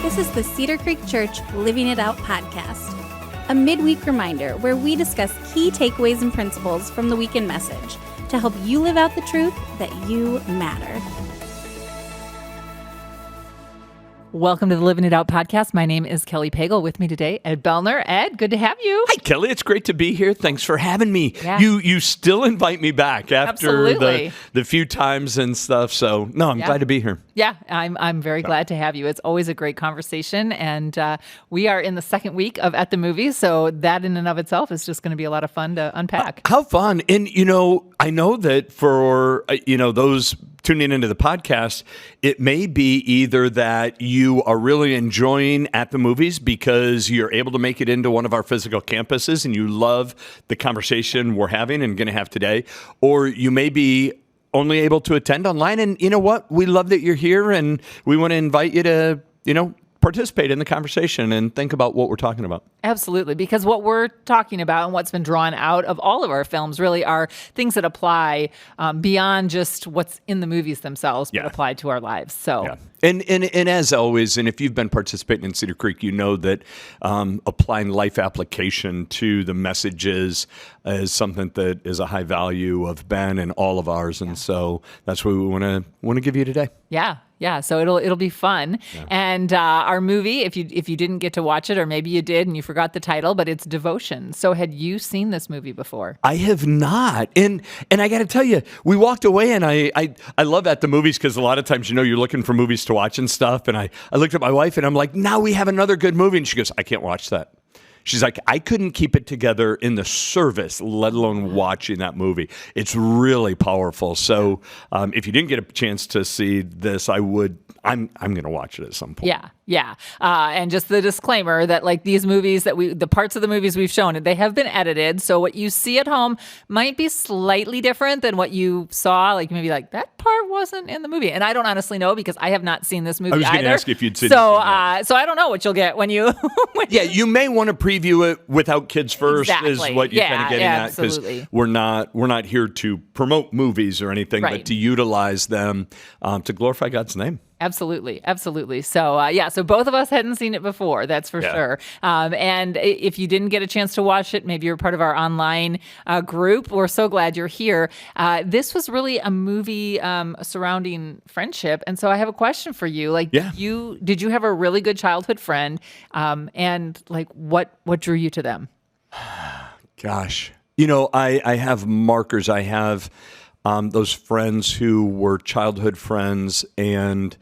This is the Cedar Creek Church Living It Out podcast, a midweek reminder where we discuss key takeaways and principles from the weekend message to help you live out the truth that you matter. Welcome to the Living It Out podcast. My name is Kelly Pagel. With me today, Ed Bellner. Ed, good to have you. Hi, Kelly. It's great to be here. Thanks for having me. Yeah. You still invite me back after Absolutely. the few times and stuff. So, no, I'm glad to be here. Yeah, I'm very glad to have you. It's always a great conversation. And we are in the second week of At the Movies. So that in and of itself is just going to be a lot of fun to unpack. How fun. And, I know that for, those tuning into the podcast, it may be either that you are really enjoying At the Movies because you're able to make it into one of our physical campuses and you love the conversation we're having and going to have today, or you may be only able to attend online. And you know what? We love that you're here and we want to invite you to, participate in the conversation and think about what we're talking about. Absolutely, because what we're talking about and what's been drawn out of all of our films really are things that apply beyond just what's in the movies themselves, but apply to our lives. So, And as always, and if you've been participating in Cedar Creek, you know that applying life application to the messages is something that is a high value of Ben and all of ours, and so that's what we want to give you today. Yeah. So it'll be fun. Yeah. And our movie, if you didn't get to watch it, or maybe you did and you forgot the title, but it's Devotion. So had you seen this movie before? I have not. And I got to tell you, we walked away and I love At the Movies because a lot of times, you're looking for movies to watch and stuff. And I looked at my wife and I'm like, now we have another good movie. And she goes, I can't watch that. She's like, I couldn't keep it together in the service, let alone watching that movie. It's really powerful. So if you didn't get a chance to see this, I'm going to watch it at some point. Yeah. And just the disclaimer that these movies the parts of the movies we've shown, they have been edited. So what you see at home might be slightly different than what you saw. Maybe that part wasn't in the movie. And I don't honestly know because I have not seen this movie either. I was going to ask if you'd seen it. So I don't know what you'll get when you... you may want to preview it without kids first. Exactly. Is what you're kind of getting at. Because we're not here to promote movies or anything, but to utilize them to glorify God's name. Absolutely. So, so both of us hadn't seen it before, that's for sure. And if you didn't get a chance to watch it, maybe you're part of our online group. We're so glad you're here. This was really a movie surrounding friendship. And so I have a question for you. Did you have a really good childhood friend? And what drew you to them? Gosh, I have markers. I have those friends who were childhood friends, and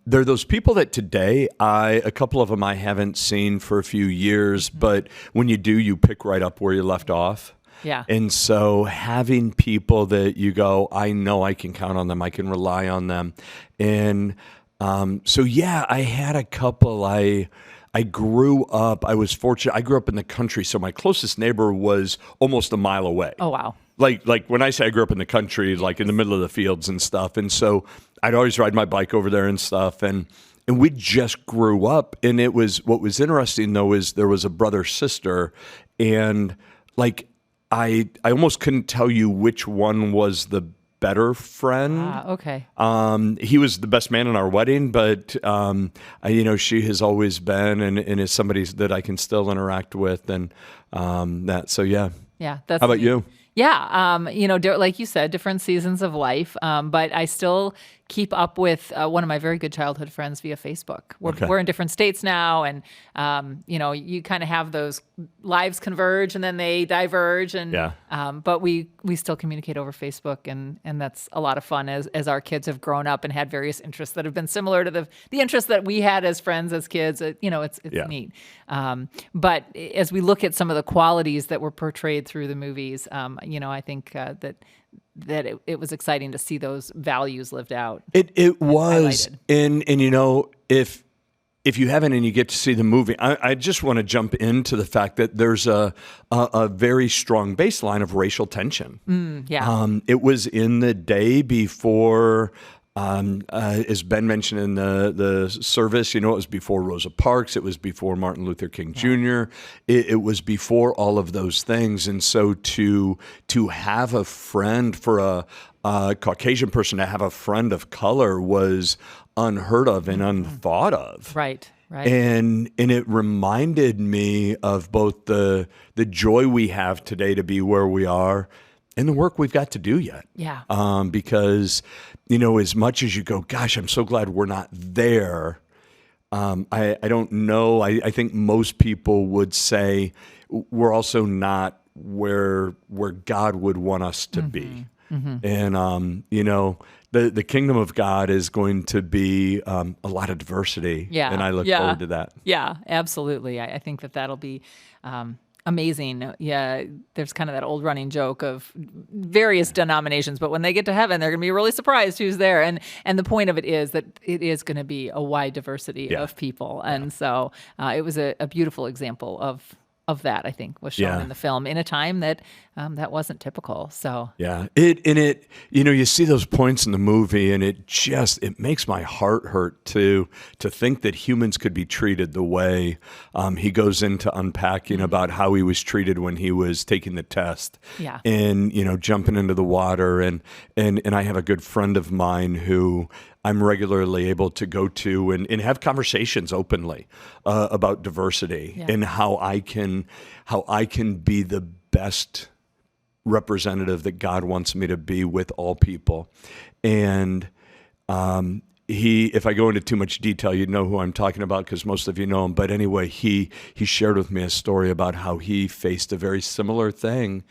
they're those people that today, a couple of them I haven't seen for a few years, but when you do, you pick right up where you left off. Yeah. And so having people that you go, I know I can count on them, I can rely on them. And I had a couple. I grew up, I was fortunate, I grew up in the country, so my closest neighbor was almost a mile away. Oh, wow. Like when I say I grew up in the country, in the middle of the fields and stuff. And so I'd always ride my bike over there and stuff. And we just grew up. And what was interesting though, is there was a brother, sister. And I almost couldn't tell you which one was the better friend. Okay. He was the best man in our wedding, but she has always been and is somebody that I can still interact with. And that, so yeah. Yeah. That's How about you? Yeah, like you said, different seasons of life, but I still keep up with one of my very good childhood friends via Facebook. We're in different states now, and you kind of have those lives converge and then they diverge, and but we still communicate over Facebook, and that's a lot of fun as our kids have grown up and had various interests that have been similar to the interests that we had as friends as kids. It's neat. But as we look at some of the qualities that were portrayed through the movies, I think that it was exciting to see those values lived out. It was, highlighted. and if you haven't and you get to see the movie, I just want to jump into the fact that there's a very strong baseline of racial tension. It was in the day before. As Ben mentioned in the service, it was before Rosa Parks, it was before Martin Luther King Jr., it was before all of those things. And so to have a friend, for a Caucasian person to have a friend of color was unheard of and unthought of. Right. And it reminded me of both the joy we have today to be where we are and the work we've got to do yet. Yeah. Because, as much as you go, gosh, I'm so glad we're not there. I don't know. I think most people would say we're also not where God would want us to be. And, the kingdom of God is going to be a lot of diversity. Yeah. And I look forward to that. Yeah, absolutely. I think that'll be amazing. Yeah, there's kind of that old running joke of various denominations, but when they get to heaven, they're going to be really surprised who's there. And the point of it is that it is going to be a wide diversity of people. And so it was a beautiful example of that, I think, was shown in the film in a time that that wasn't typical. So you see those points in the movie, and it makes my heart hurt to think that humans could be treated the way he goes into unpacking about how he was treated when he was taking the test, and jumping into the water, and I have a good friend of mine who I'm regularly able to go to and have conversations openly about diversity and how I can be the best representative that God wants me to be with all people. And if I go into too much detail, you'd know who I'm talking about because most of you know him. But anyway, he shared with me a story about how he faced a very similar thing,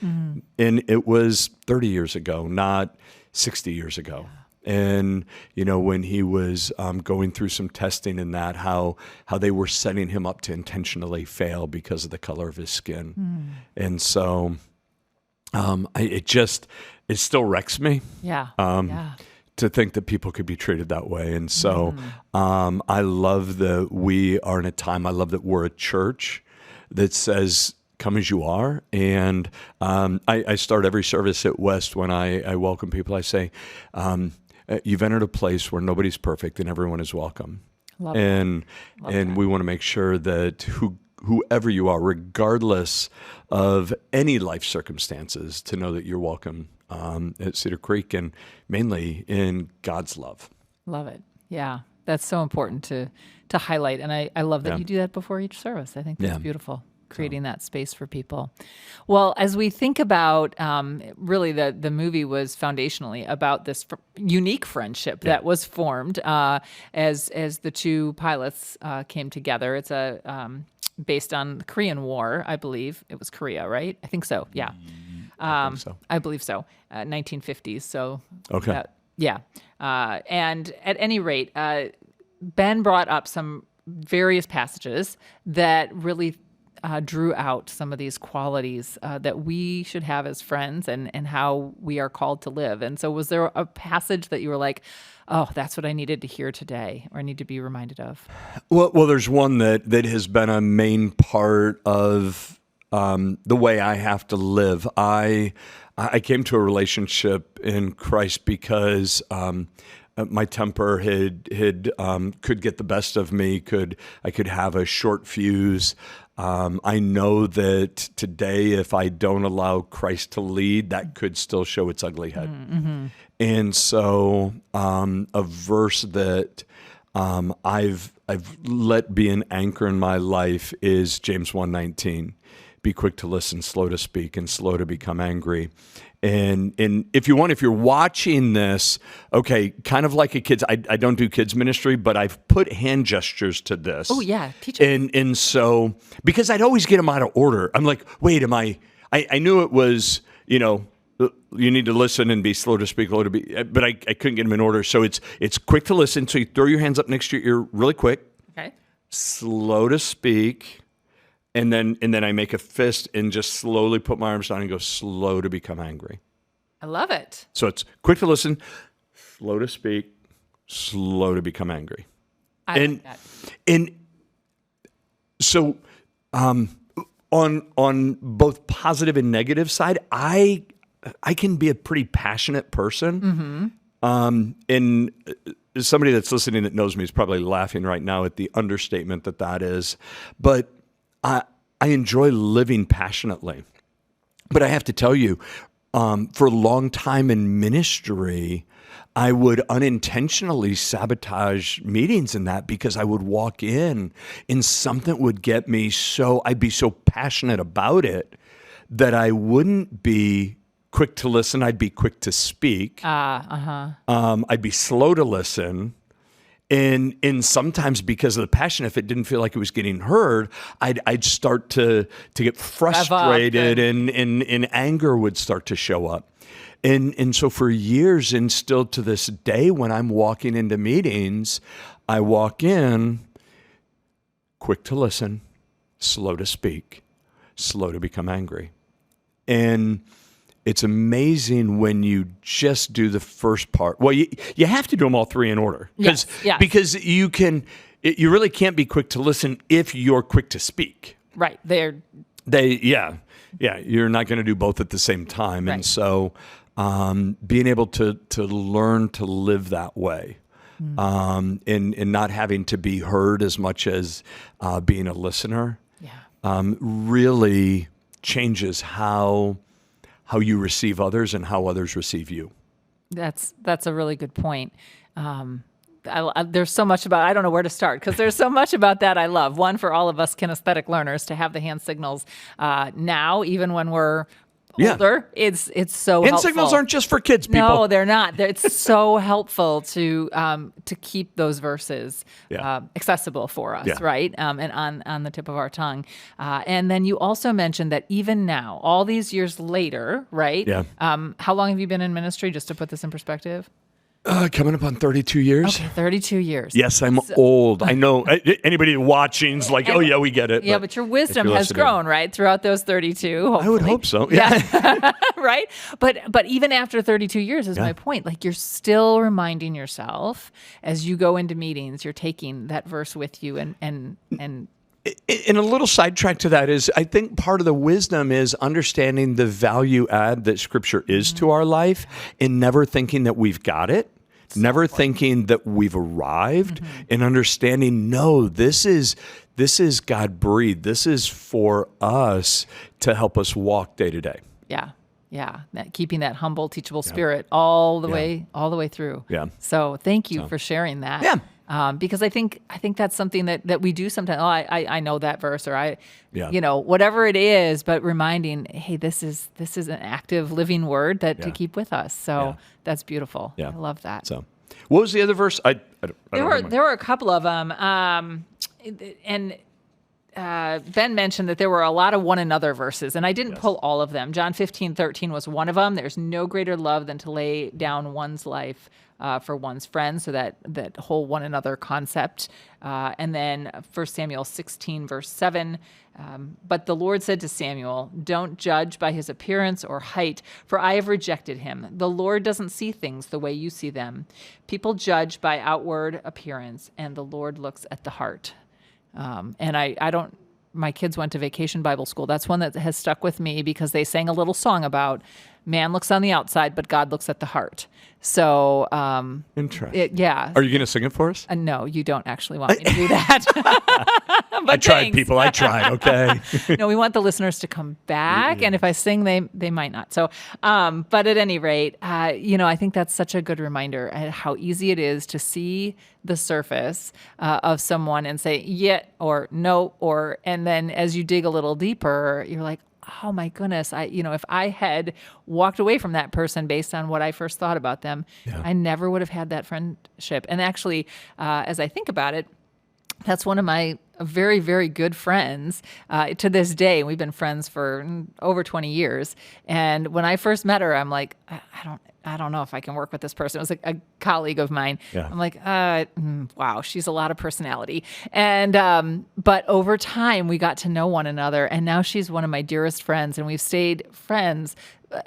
and it was 30 years ago, not 60 years ago. And, when he was going through some testing in that, how they were setting him up to intentionally fail because of the color of his skin. And so it still wrecks me to think that people could be treated that way. And so I love that we are in a time, I love that we're a church that says, come as you are. And I start every service at West when I welcome people. I say, you've entered a place where nobody's perfect and everyone is welcome. And we want to make sure that whoever you are, regardless of any life circumstances, to know that you're welcome at Cedar Creek, and mainly in God's love. Love it. Yeah, that's so important to highlight. And I love that you do that before each service. I think that's beautiful. Creating that space for people. Well, as we think about, really the movie was foundationally about this unique friendship that was formed as the two pilots came together. It's based on the Korean War, I believe. It was Korea, right? I think so. Yeah. I believe so. 1950s. So okay. And at any rate, Ben brought up some various passages that really drew out some of these qualities that we should have as friends and how we are called to live. And so was there a passage that you were like, oh, that's what I needed to hear today or need to be reminded of? Well, there's one that has been a main part of the way I have to live. I came to a relationship in Christ because my temper could get the best of me. I could have a short fuse. I know that today, if I don't allow Christ to lead, that could still show its ugly head. Mm-hmm. And so, a verse that I've let be an anchor in my life is James 1:19. Be quick to listen, slow to speak, and slow to become angry. And if you're watching this, okay, kind of like a kid's, I don't do kids ministry, but I've put hand gestures to this. Oh yeah, teach us. And so, because I'd always get them out of order. I'm like, wait, I knew it was, you need to listen and be slow to speak, but I couldn't get them in order. So it's quick to listen. So you throw your hands up next to your ear really quick. Okay. Slow to speak. And then I make a fist and just slowly put my arms down and go slow to become angry. I love it. So it's quick to listen, slow to speak, slow to become angry. I like that. And so on both positive and negative side, I can be a pretty passionate person. Mm-hmm. And somebody that's listening that knows me is probably laughing right now at the understatement that is. But I enjoy living passionately. But I have to tell you, for a long time in ministry, I would unintentionally sabotage meetings in that because I would walk in and something would get me I'd be so passionate about it that I wouldn't be quick to listen. I'd be quick to speak. I'd be slow to listen. And sometimes because of the passion, if it didn't feel like it was getting heard, I'd start to get frustrated and anger would start to show up. And so for years and still to this day, when I'm walking into meetings, I walk in quick to listen, slow to speak, slow to become angry. And it's amazing when you just do the first part. Well, you have to do them all three in order. Because you really can't be quick to listen if you're quick to speak. Right. You're not going to do both at the same time. Right. And so being able to learn to live that way and not having to be heard as much as being a listener really changes how you receive others and how others receive you. That's a really good point. There's so much about, I don't know where to start because there's so much about that I love. One, for all of us kinesthetic learners to have the hand signals now, even when we're older, it's so hand helpful. Signals aren't just for kids, people. No, they're not. It's so helpful to keep those verses accessible for us, right? And on the tip of our tongue. And then you also mentioned that even now, all these years later, right? Yeah. How long have you been in ministry, just to put this in perspective? Coming up on 32 years. Okay, 32 years. Yes, I'm old. I know anybody watching's like, oh yeah, we get it. Yeah, but your wisdom has grown, right, throughout those 32. Hopefully. I would hope so. Yeah. Right? But even after 32 years is my point. Like, you're still reminding yourself as you go into meetings, you're taking that verse with you and And a little sidetrack to that is, I think part of the wisdom is understanding the value add that Scripture is to our life and never thinking that we've got it. Never thinking that we've arrived, and understanding, no, this is this is God breathed. This is for us to help us walk day to day. Yeah. Yeah. Keeping that humble, teachable spirit all the way through. Yeah. So thank you for sharing that. Yeah. Because I think that's something that we do sometimes. Oh, I know that verse, or whatever it is, but reminding, hey, this is an active living word to keep with us. So that's beautiful. Yeah. I love that. So what was the other verse? There were a couple of them. And Ben mentioned that there were a lot of one another verses, and I didn't pull all of them. John 15:13 was one of them. There's no greater love than to lay down one's life for one's friends, so that whole one another concept. And then 1 Samuel 16, verse 7, but the Lord said to Samuel, don't judge by his appearance or height, for I have rejected him. The Lord doesn't see things the way you see them. People judge by outward appearance, and the Lord looks at the heart. And I don't, my kids went to Vacation Bible School. That's one that has stuck with me because they sang a little song about man looks on the outside, but God looks at the heart. So, interesting. Are you going to sing it for us? No, you don't actually want me to do that. But I tried, people. I tried. Okay. No, we want the listeners to come back, and if I sing, they might not. So, but at any rate, I think that's such a good reminder at how easy it is to see the surface of someone and say yeah or no, and then as you dig a little deeper, you're like, oh my goodness, if I had walked away from that person based on what I first thought about them, I never would have had that friendship. And actually, as I think about it, that's one of my very, very good friends to this day. We've been friends for over 20 years. And when I first met her, I'm like, I don't know if I can work with this person. It was like a colleague of mine. Yeah. I'm like, wow, she's a lot of personality. And but over time, we got to know one another, and now she's one of my dearest friends, and we've stayed friends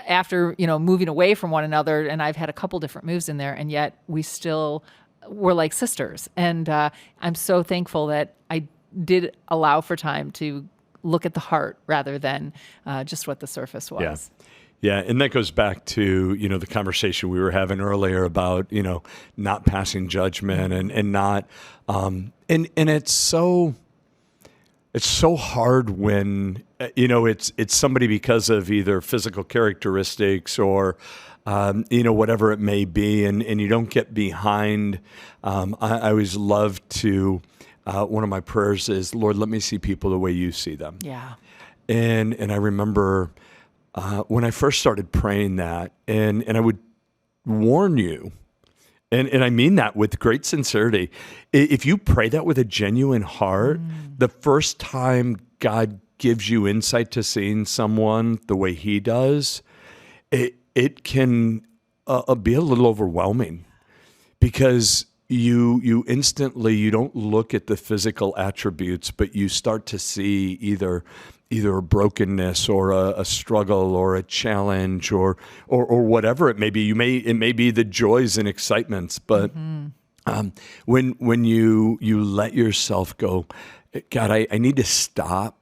after moving away from one another. And I've had a couple different moves in there, and yet we're like sisters. And I'm so thankful that I did allow for time to look at the heart rather than just what the surface was. Yeah. Yeah, and that goes back to, the conversation we were having earlier about, not passing judgment and not, and it's so, It's so hard when, it's somebody because of either physical characteristics or, whatever it may be, and you don't get behind. I always love to, one of my prayers is, Lord, let me see people the way you see them. Yeah. And I remember when I first started praying that, and I would warn you, and I mean that with great sincerity. If you pray that with a genuine heart, the first time God gives you insight to seeing someone the way he does, it can be a little overwhelming, because you instantly, you don't look at the physical attributes, but you start to see either a brokenness or a struggle or a challenge or whatever it may be. It may be the joys and excitements, but when you let yourself go, God, I need to stop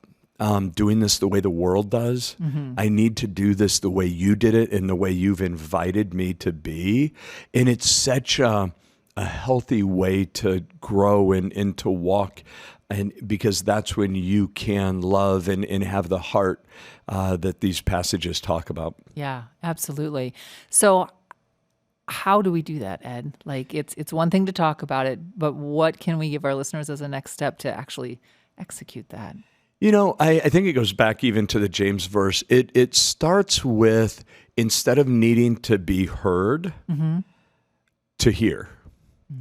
doing this the way the world does. I need to do this the way you did it and the way you've invited me to be. And it's such a healthy way to grow and to walk, and because that's when you can love and have the heart that these passages talk about. Yeah, absolutely. So how do we do that, Ed? Like, it's one thing to talk about it, but what can we give our listeners as a next step to actually execute that? I think it goes back even to the James verse. It starts with, instead of needing to be heard, to hear,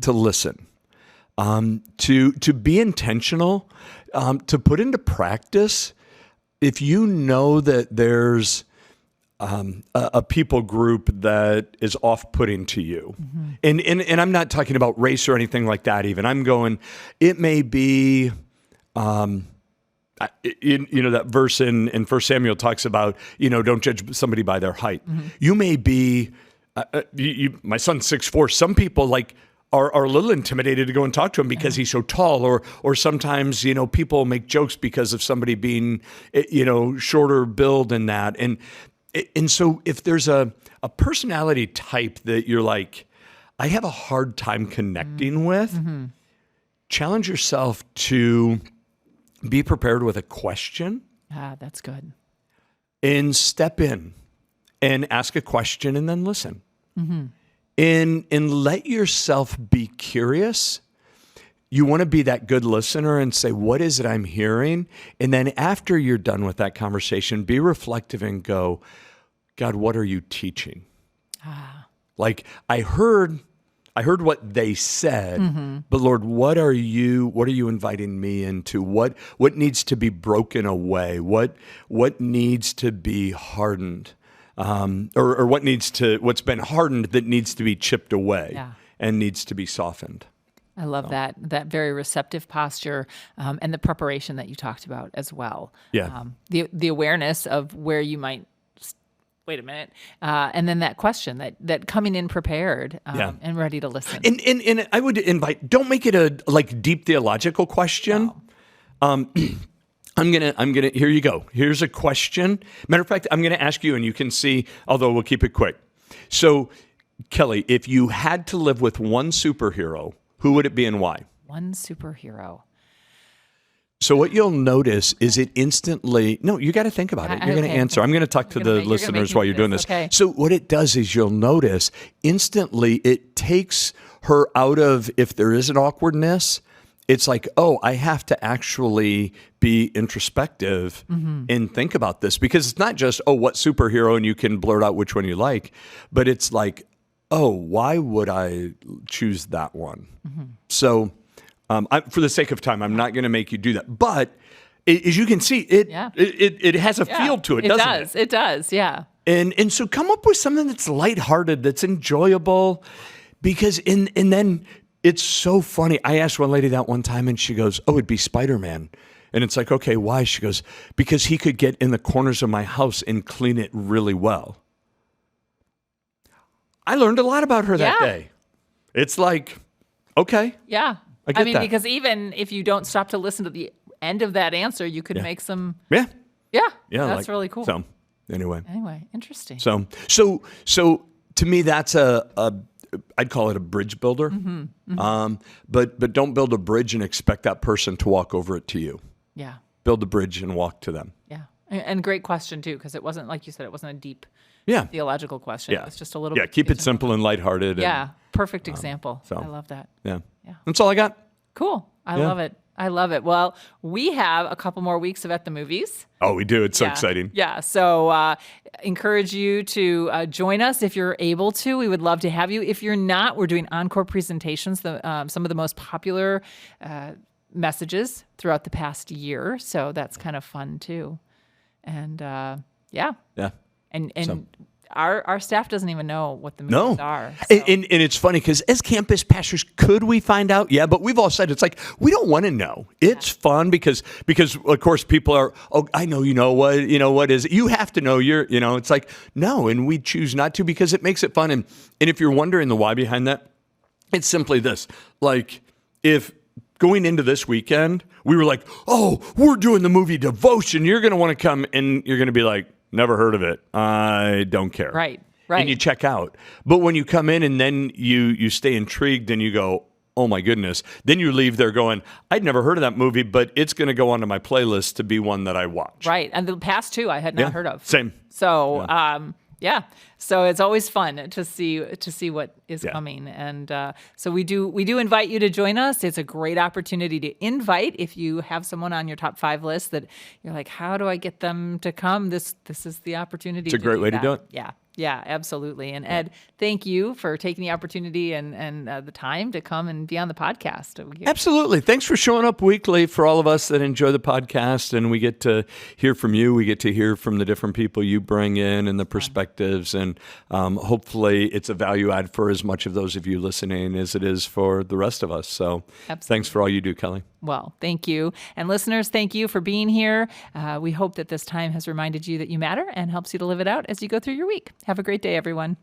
to listen. To be intentional, to put into practice. If you know that there's a people group that is off-putting to you, and I'm not talking about race or anything like that even. I'm going, it may be, that verse in 1 Samuel talks about, don't judge somebody by their height. You may be, my son's 6'4". Some people are a little intimidated to go and talk to him because he's so tall, or sometimes, people make jokes because of somebody being, shorter build and that. And so if there's a personality type that you're like, I have a hard time connecting with, challenge yourself to be prepared with a question. That's good. And step in and ask a question and then listen. And let yourself be curious. You want to be that good listener and say, what is it I'm hearing? And then after you're done with that conversation, be reflective and go, God, what are you teaching? Like, I heard what they said, but Lord, what are you inviting me into? What needs to be broken away? What needs to be hardened? Or what's been hardened that needs to be chipped away and needs to be softened. I love that very receptive posture, and the preparation that you talked about as well. Yeah. The awareness of where you might, wait a minute, and then that question, that coming in prepared and ready to listen. And I would invite, don't make it a deep theological question. No. I'm gonna. Here you go. Here's a question. Matter of fact, I'm gonna ask you, and you can see. Although we'll keep it quick. So, Kelly, if you had to live with one superhero, who would it be and why? One superhero. So what you'll notice is it instantly. No, you got to think about it. You're going to answer. I'm going to talk to the listeners while you're doing this. Okay. So what it does is you'll notice instantly it takes her out of, if there is an awkwardness. It's like, oh, I have to actually be introspective and think about this, because it's not just, oh, what superhero, and you can blurt out which one you like, but it's like, oh, why would I choose that one? So for the sake of time, I'm not going to make you do that. But as you can see, it has a feel to it, doesn't it? It does, yeah. And so come up with something that's lighthearted, that's enjoyable, because and then it's so funny. I asked one lady that one time, and she goes, oh, it'd be Spider-Man. And it's like, okay, why? She goes, because he could get in the corners of my house and clean it really well. I learned a lot about her that day. It's like, okay. Yeah. I mean, because even if you don't stop to listen to the end of that answer, you could make some. Yeah. That's really cool. So anyway, interesting. So to me, that's I'd call it a bridge builder. But don't build a bridge and expect that person to walk over it to you. Yeah. build the bridge and walk to them. Yeah. And great question too, because it wasn't, like you said, it wasn't a deep Yeah. theological question. Yeah. It was just a little Yeah. bit. Keep it simple and lighthearted. Yeah. Perfect example. so- I love that. Yeah. Yeah. That's all I got. Cool. I Yeah. love it. I love it. Well, we have a couple more weeks of At the Movies. Oh, we do. It's so Yeah. exciting. Yeah. So encourage you to join us if you're able to. We would love to have you. If you're not, we're doing encore presentations, some of the most popular messages throughout the past year. So that's kind of fun too. And yeah. Yeah. And our staff doesn't even know what the No. movies are. And it's funny because as campus pastors, could we find out? Yeah, but we've all said it's like we don't want to know. It's fun because of course people are, oh, I know what is it? You have to know it's like no, and we choose not to because it makes it fun. And if you're wondering the why behind that, it's simply this. Like if going into this weekend, we were like, oh, we're doing the movie Devotion. You're going to want to come and you're going to be like, never heard of it. I don't care. Right. And you check out. But when you come in and then you stay intrigued and you go, oh my goodness, then you leave there going, I'd never heard of that movie, but it's going to go onto my playlist to be one that I watch. Right. And the past two I had not heard of. Same. So, yeah. So it's always fun to see what is coming. And so we do invite you to join us. It's a great opportunity to invite if you have someone on your top 5 list that you're like, how do I get them to come? This is the opportunity. It's a great way to do it. Yeah. Yeah, absolutely. And Ed, thank you for taking the opportunity and the time to come and be on the podcast. Absolutely. Thanks for showing up weekly for all of us that enjoy the podcast. And we get to hear from you. We get to hear from the different people you bring in and the perspectives. And hopefully it's a value add for as much of those of you listening as it is for the rest of us. So Thanks for all you do, Kelly. Well, thank you. And listeners, thank you for being here. We hope that this time has reminded you that you matter and helps you to live it out as you go through your week. Have a great day, everyone.